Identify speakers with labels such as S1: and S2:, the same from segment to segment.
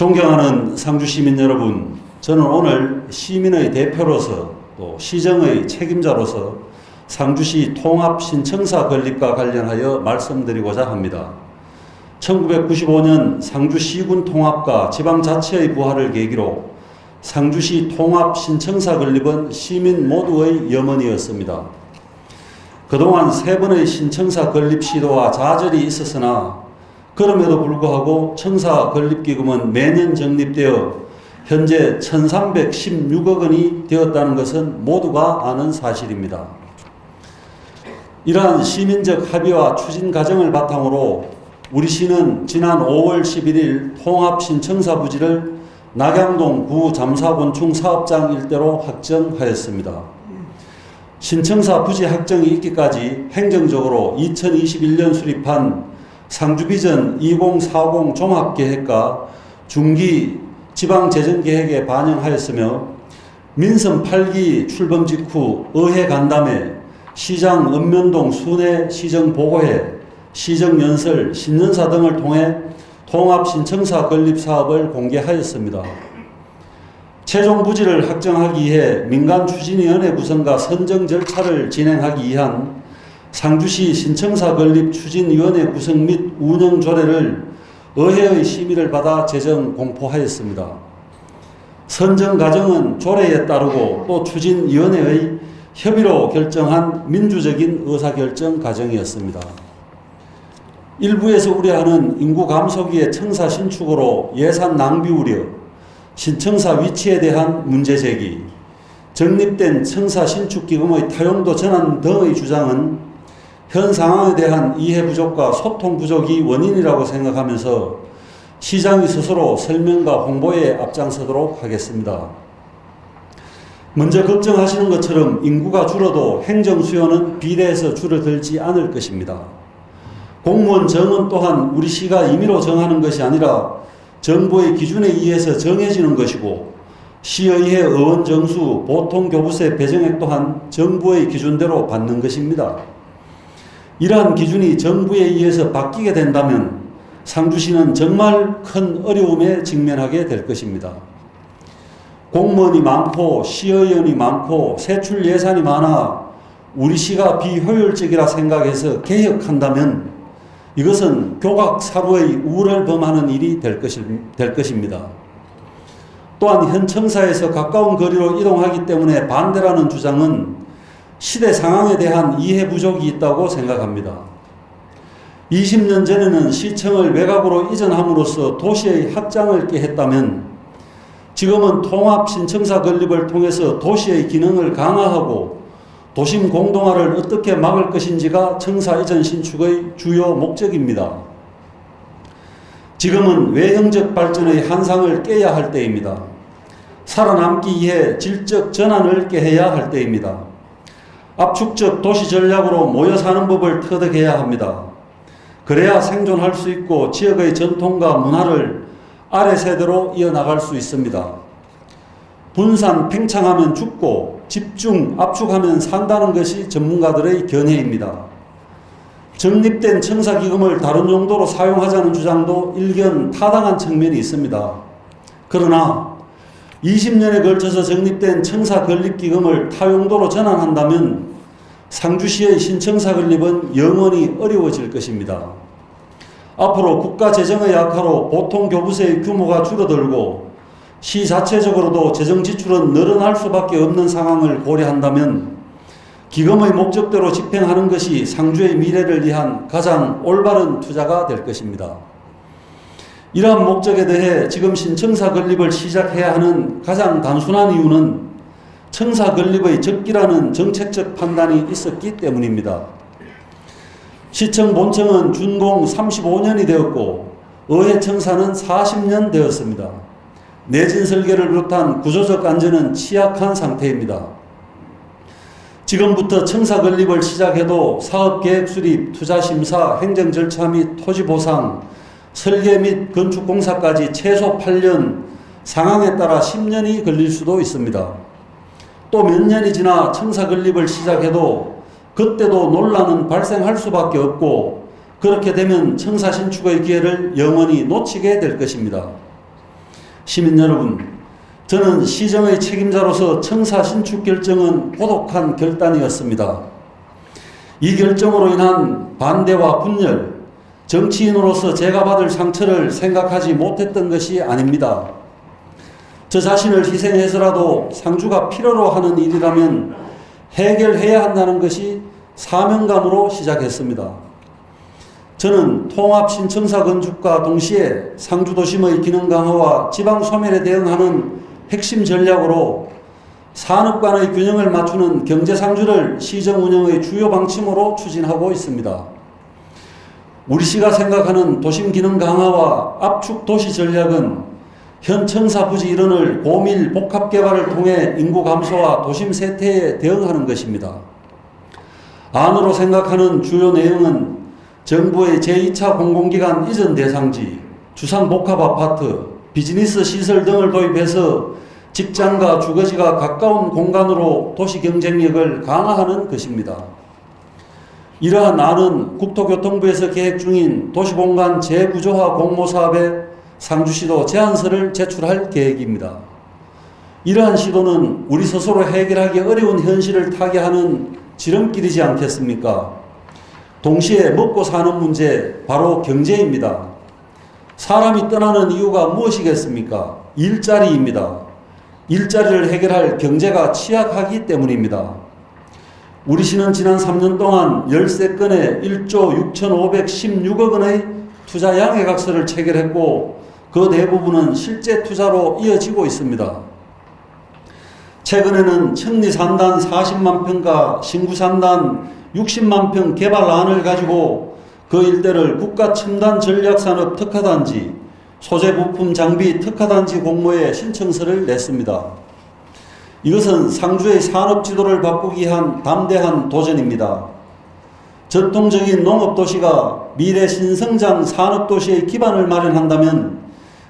S1: 존경하는 상주 시민 여러분, 저는 오늘 시민의 대표로서 또 시정의 책임자로서 상주시 통합신청사 건립과 관련하여 말씀드리고자 합니다. 1995년 상주시군 통합과 지방자치의 부활을 계기로 상주시 통합신청사 건립은 시민 모두의 염원이었습니다. 그동안 3번의 신청사 건립 시도와 좌절이 있었으나 그럼에도 불구하고 청사 건립기금은 매년 적립되어 현재 1316억 원이 되었다는 것은 모두가 아는 사실입니다. 이러한 시민적 합의와 추진 과정을 바탕으로 우리 시는 지난 5월 11일 통합신청사 부지를 낙양동 구잠사곤충 사업장 일대로 확정하였습니다. 신청사 부지 확정이 있기까지 행정적으로 2021년 수립한 상주비전 2040 종합계획과 중기 지방재정계획에 반영하였으며 민선 8기 출범 직후 의회 간담회, 시장 읍면동 순회 시정보고회, 시정연설, 신년사 등을 통해 통합신청사 건립 사업을 공개하였습니다. 최종 부지를 확정하기 위해 민간추진위원회 구성과 선정 절차를 진행하기 위한 상주시 신청사 건립 추진위원회 구성 및 운영 조례를 의회의 심의를 받아 제정 공포하였습니다. 선정 과정은 조례에 따르고 또 추진위원회의 협의로 결정한 민주적인 의사결정 과정이었습니다. 일부에서 우려하는 인구 감소기의 청사 신축으로 예산 낭비 우려, 신청사 위치에 대한 문제 제기, 적립된 청사 신축 기금의 타용도 전환 등의 주장은 현 상황에 대한 이해 부족과 소통 부족이 원인이라고 생각하면서 시장이 스스로 설명과 홍보에 앞장서도록 하겠습니다. 먼저 걱정하시는 것처럼 인구가 줄어도 행정 수요는 비례해서 줄어들지 않을 것입니다. 공무원 정원 또한 우리 시가 임의로 정하는 것이 아니라 정부의 기준에 의해서 정해지는 것이고 시의회 의원 정수, 보통교부세 배정액 또한 정부의 기준대로 받는 것입니다. 이러한 기준이 정부에 의해서 바뀌게 된다면 상주시는 정말 큰 어려움에 직면하게 될 것입니다. 공무원이 많고 시의원이 많고 세출 예산이 많아 우리 시가 비효율적이라 생각해서 개혁한다면 이것은 교각사루의 우를 범하는 일이 될 것입니다. 또한 현 청사에서 가까운 거리로 이동하기 때문에 반대라는 주장은 시대 상황에 대한 이해 부족이 있다고 생각합니다. 20년 전에는 시청을 외곽으로 이전함으로써 도시의 확장을 꾀했다면 지금은 통합 신청사 건립을 통해서 도시의 기능을 강화하고 도심 공동화를 어떻게 막을 것인지가 청사 이전 신축의 주요 목적입니다. 지금은 외형적 발전의 한상을 깨야 할 때입니다. 살아남기 위해 질적 전환을 깨야 할 때입니다. 압축적 도시 전략으로 모여 사는 법을 터득해야 합니다. 그래야 생존할 수 있고 지역의 전통과 문화를 아래 세대로 이어나갈 수 있습니다. 분산, 팽창하면 죽고 집중, 압축하면 산다는 것이 전문가들의 견해입니다. 적립된 청사기금을 다른 용도로 사용하자는 주장도 일견 타당한 측면이 있습니다. 그러나 20년에 걸쳐서 적립된 청사 건립기금을 타용도로 전환한다면 상주시의 신청사 건립은 영원히 어려워질 것입니다. 앞으로 국가재정의 악화로 보통교부세의 규모가 줄어들고 시 자체적으로도 재정 지출은 늘어날 수밖에 없는 상황을 고려한다면 기금의 목적대로 집행하는 것이 상주의 미래를 위한 가장 올바른 투자가 될 것입니다. 이러한 목적에 대해 지금 신청사 건립을 시작해야 하는 가장 단순한 이유는 청사 건립의 적기라는 정책적 판단이 있었기 때문입니다. 시청 본청은 준공 35년이 되었고 의회 청사는 40년 되었습니다. 내진 설계를 비롯한 구조적 안전은 취약한 상태입니다. 지금부터 청사 건립을 시작해도 사업계획 수립, 투자심사, 행정 절차 및 토지 보상, 설계 및 건축 공사까지 최소 8년, 상황에 따라 10년이 걸릴 수도 있습니다. 또 몇 년이 지나 청사 건립을 시작해도 그때도 논란은 발생할 수밖에 없고 그렇게 되면 청사 신축의 기회를 영원히 놓치게 될 것입니다. 시민 여러분, 저는 시정의 책임자로서 청사 신축 결정은 고독한 결단이었습니다. 이 결정으로 인한 반대와 분열, 정치인으로서 제가 받을 상처를 생각하지 못했던 것이 아닙니다. 저 자신을 희생해서라도 상주가 필요로 하는 일이라면 해결해야 한다는 것이 사명감으로 시작했습니다. 저는 통합 신청사 건축과 동시에 상주도심의 기능 강화와 지방 소멸에 대응하는 핵심 전략으로 산업 간의 균형을 맞추는 경제상주를 시정 운영의 주요 방침으로 추진하고 있습니다. 우리시가 생각하는 도심 기능 강화와 압축 도시 전략은 현 청사 부지 일원을 고밀 복합 개발을 통해 인구 감소와 도심 쇠퇴에 대응하는 것입니다. 안으로 생각하는 주요 내용은 정부의 제2차 공공기관 이전 대상지, 주상 복합 아파트, 비즈니스 시설 등을 도입해서 직장과 주거지가 가까운 공간으로 도시 경쟁력을 강화하는 것입니다. 이러한 안은 국토교통부에서 계획 중인 도시공간 재구조화 공모사업에 상주시도 제안서를 제출할 계획입니다. 이러한 시도는 우리 스스로 해결하기 어려운 현실을 타개하는 지름길이지 않겠습니까? 동시에 먹고 사는 문제, 바로 경제입니다. 사람이 떠나는 이유가 무엇이겠습니까? 일자리입니다. 일자리를 해결할 경제가 취약하기 때문입니다. 우리시는 지난 3년 동안 13건의 1조 6,516억 원의 투자 양해각서를 체결했고 그 대부분은 실제 투자로 이어지고 있습니다. 최근에는 천리산단 40만 평과 신구산단 60만 평 개발안을 가지고 그 일대를 국가첨단 전략산업 특화단지, 소재 부품 장비 특화단지 공모에 신청서를 냈습니다. 이것은 상주의 산업 지도를 바꾸기 위한 담대한 도전입니다. 전통적인 농업도시가 미래 신성장 산업도시의 기반을 마련한다면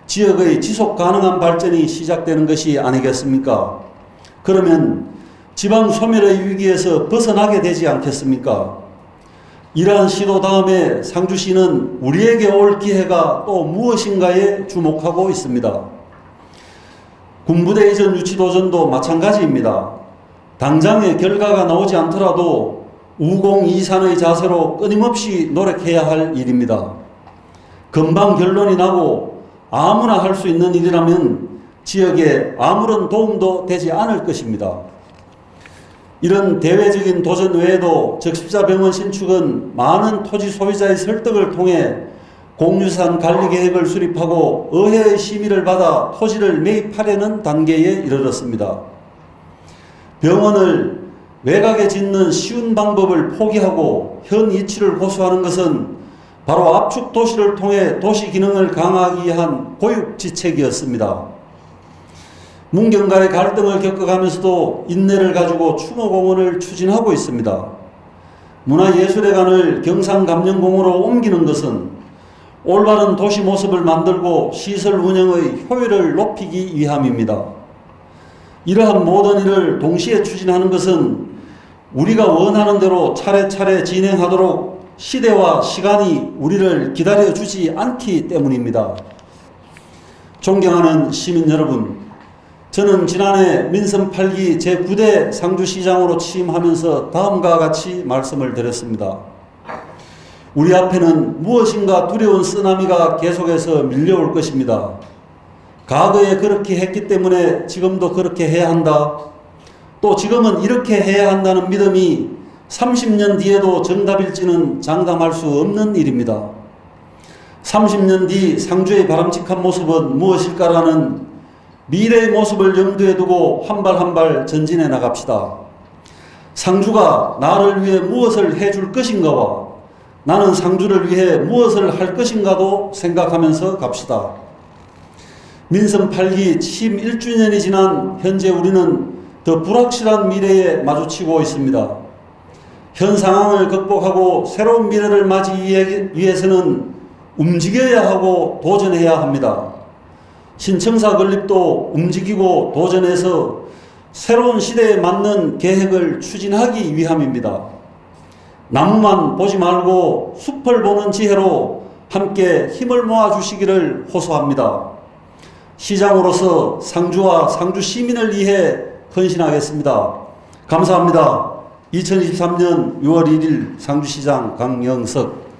S1: 지역의 지속 가능한 발전이 시작되는 것이 아니겠습니까? 그러면 지방 소멸의 위기에서 벗어나게 되지 않겠습니까? 이러한 시도 다음에 상주시는 우리에게 올 기회가 또 무엇인가에 주목하고 있습니다. 군부대 이전 유치도전도 마찬가지입니다. 당장의 결과가 나오지 않더라도 우공이산의 자세로 끊임없이 노력해야 할 일입니다. 금방 결론이 나고 아무나 할 수 있는 일이라면 지역에 아무런 도움도 되지 않을 것입니다. 이런 대외적인 도전 외에도 적십자병원 신축은 많은 토지 소유자의 설득을 통해 공유산 관리계획을 수립하고 의회의 심의를 받아 토지를 매입하려는 단계에 이르렀습니다. 병원을 외곽에 짓는 쉬운 방법을 포기하고 현 이치를 고수하는 것은 바로 압축 도시를 통해 도시 기능을 강화하기 위한 고육지책이었습니다. 문경 간의 갈등을 겪어가면서도 인내를 가지고 추모공원을 추진하고 있습니다. 문화예술회관을 경상감정공원으로 옮기는 것은 올바른 도시 모습을 만들고 시설 운영의 효율을 높이기 위함입니다. 이러한 모든 일을 동시에 추진하는 것은 우리가 원하는 대로 차례차례 진행하도록 시대와 시간이 우리를 기다려주지 않기 때문입니다. 존경하는 시민 여러분, 저는 지난해 민선 8기 제9대 상주시장으로 취임하면서 다음과 같이 말씀을 드렸습니다. 우리 앞에는 무엇인가 두려운 쓰나미가 계속해서 밀려올 것입니다. 과거에 그렇게 했기 때문에 지금도 그렇게 해야 한다. 또 지금은 이렇게 해야 한다는 믿음이 30년 뒤에도 정답일지는 장담할 수 없는 일입니다. 30년 뒤 상주의 바람직한 모습은 무엇일까라는 미래의 모습을 염두에 두고 한 발 한 발 전진해 나갑시다. 상주가 나를 위해 무엇을 해줄 것인가와 나는 상주를 위해 무엇을 할 것인가도 생각하면서 갑시다. 민선 8기 취임 1주년이 지난 현재 우리는 더 불확실한 미래에 마주치고 있습니다. 현 상황을 극복하고 새로운 미래를 맞이하기 위해서는 움직여야 하고 도전해야 합니다. 신청사 건립도 움직이고 도전해서 새로운 시대에 맞는 계획을 추진하기 위함입니다. 나무만 보지 말고 숲을 보는 지혜로 함께 힘을 모아 주시기를 호소합니다. 시장으로서 상주와 상주 시민을 위해 헌신하겠습니다. 감사합니다. 2023년 6월 1일 상주시장 강영석